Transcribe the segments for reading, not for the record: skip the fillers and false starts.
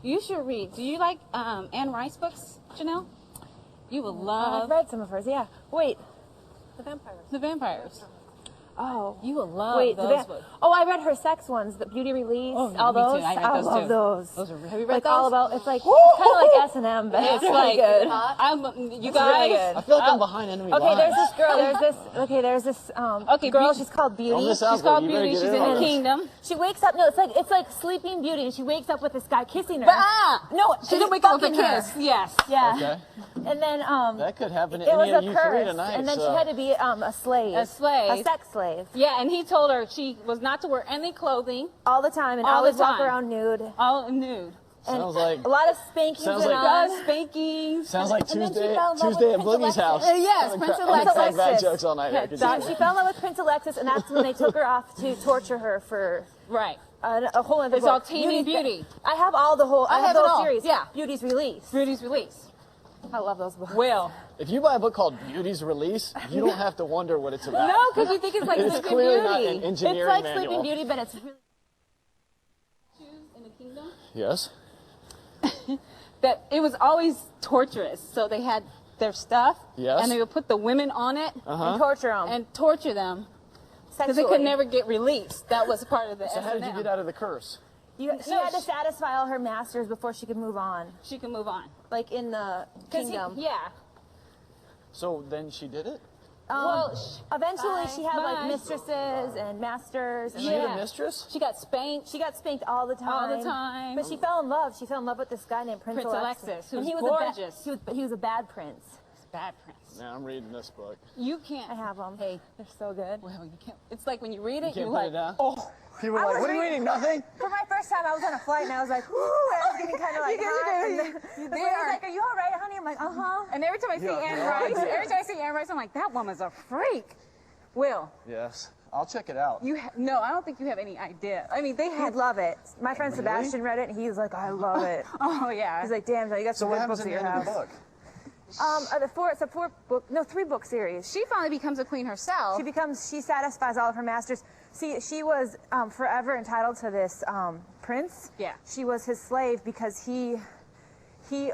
You should read. Do you like Anne Rice books, Janelle? You will love. I've read some of hers. Yeah. Wait. The vampires. The vampires. Oh. You will love those books. Oh, I read her sex ones, the Beauty Release, Oh, all me those. too. I read I those love too. those. Those are, have you read Like those? all about, it's like kind of like S&M, but It's really like good. you guys. really good. I feel like I'm behind enemy Okay, lines. there's this girl. There's this girl. She's called Beauty. Don't miss out, She's called but you better Beauty. get She's in in on the this. kingdom. She wakes up. No, it's like Sleeping Beauty, and she wakes up with this guy kissing her. But no, she didn't wake up with a fucking her. kiss. Yes. Yeah. Okay. And then That could happen to it was any of a you three curse, tonight. and then so. she had to be a slave. A slave. A sex slave. Yeah, and he told her she was not to wear any clothing, All the time, and All the always walk time. around nude. all nude. Sounds like A lot of spankings Sounds went like- on. Spankings. sounds like And then she Tuesday fell in love with Tuesday at Prince Boogie's house. Yes, Prince I'm gonna crack Alexis. bad jokes all night. I can So see she it. fell in love with Prince Alexis, and that's when they took her off to torture her for Right. a whole other It's book. all Teen Beauty. I have all the whole. I have have it the all. whole series. Yeah. Beauty's Release. Beauty's Release. I love those books. Will. If you buy a book called Beauty's Release, you don't have to wonder what it's about. No, because you think it's like It's Sleeping clearly Beauty. not an It's engineering like manual. Sleeping Beauty, but it's really. In the kingdom. Yes. That it was always torturous. So they had their stuff. Yes. And they would put the women on it And torture them. and torture them because they could never get released. That was part of the So how did you S&M. get out of the curse? She had to satisfy all her masters before she could move on. She can move on. Like in the 'Cause kingdom. yeah. So then she did it? Well, Eventually, she had Bye. like mistresses and masters. And She Yeah. the mistress? she got spanked. She got spanked all the time. All the time. But she fell in love. She fell in love with this guy named Prince Alexis, who And was he was gorgeous. he was a bad prince. Bad prince. Now I'm reading this book. You can't. I have them. Hey, They're so good. well, you can't. It's like when you read it, You you're can't put like, it down? oh. People I are like, was what are you reading- reading? Nothing? For my first time, I was on a flight and I was like, "Ooh!" I was getting kind of like hot. And then the lady's like, "Are you all right, honey?" I'm like, "Uh huh." And every time I see You have Anne no Rice, idea. every time I see Anne Rice, I'm like, that woman's a freak. Will, Yes. I'll check it out. no, I don't think you have any idea. I mean, they He'd had. love it. My friend Really? Sebastian read it and he was like, "I love it." Oh yeah. He's like, "Damn, Joe, you got So some what good happens books at at the your end of the house." book? It's a 3-book series. she finally becomes a queen herself. She satisfies all of her masters. See, she was forever entitled to this prince. Yeah. She was his slave because he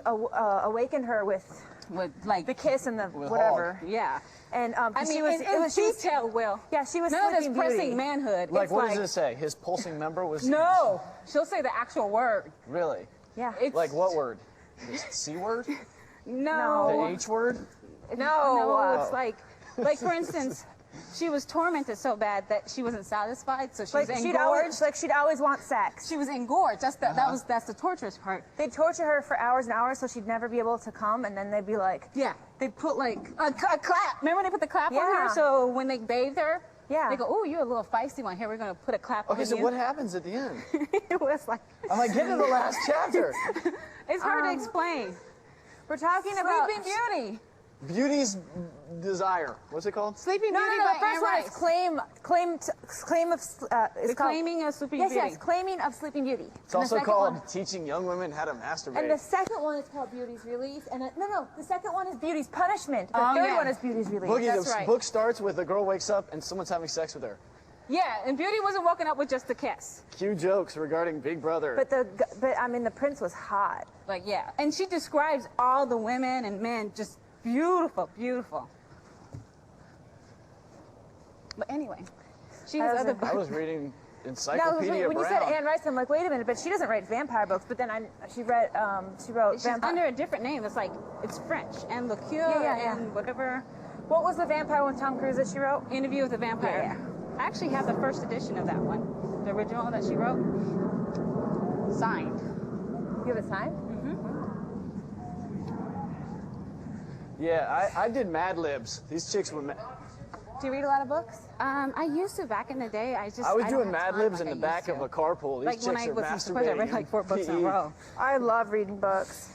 awakened her with With like, the kiss and the With whatever. yeah. And I she mean, was, it was she was detail, Will. yeah, she was None of this Sleeping Beauty. pressing manhood. Like, it's what like, does it say? His pulsing member was... No, she'll say the actual word. Really? Yeah. It's, Like what word? The C word? The No, H word? no, it's like for instance, she was tormented so bad that she wasn't satisfied, so she was engorged. she'd always want sex. She was engorged. That's the torturous part. They'd torture her for hours and hours so she'd never be able to come, and then they'd be like, Yeah, they put like a clap. Remember they put the clap on her? Yeah. So when they bathed her, Yeah. they go, "Oh, you're a little feisty one. Here, we're gonna put a clap Okay, on so you." what happens at the end? It was like I'm like, get to the last chapter. it's hard to explain. we're talking about Sleeping Beauty. Beauty's Desire. What's it called? Sleeping No, Beauty no, by the first Anne one Rice. is claim of it's The called, Claiming of Sleeping yes, Beauty. yes, claiming of Sleeping Beauty. It's also second called one- Teaching Young Women How to Masturbate. And the second one is called Beauty's Release, and the second one is Beauty's Punishment. The Oh, third yeah. one is Beauty's Release. Boogie, That's the right. book starts with a girl wakes up and someone's having sex with her. Yeah, and Beauty wasn't woken up with just a kiss. Cue jokes regarding Big Brother. But I mean, the prince was hot. Like, yeah. And she describes all the women and men just beautiful, beautiful. But anyway, she has other I books. was reading Now, Encyclopedia when you Brown. said Anne Rice, I'm like, wait a minute, but she doesn't write vampire books. But then she wrote She's vampire. under a different name. It's like, it's French. And Le Cure Yeah. and whatever. What was the vampire one, Tom Cruise, that she wrote? Interview with the Vampire. Yeah. I actually have the first edition of that one. The original that she wrote. Signed. You have it signed? Yeah, I did Mad Libs. These chicks were... Do you read a lot of books? I used to back in the day. I was I don't doing have Mad time Libs like in the I back used of to. a carpool. These Like when chicks I are was in college, I masturbating. read like 4 books in a PE. row. I love reading books.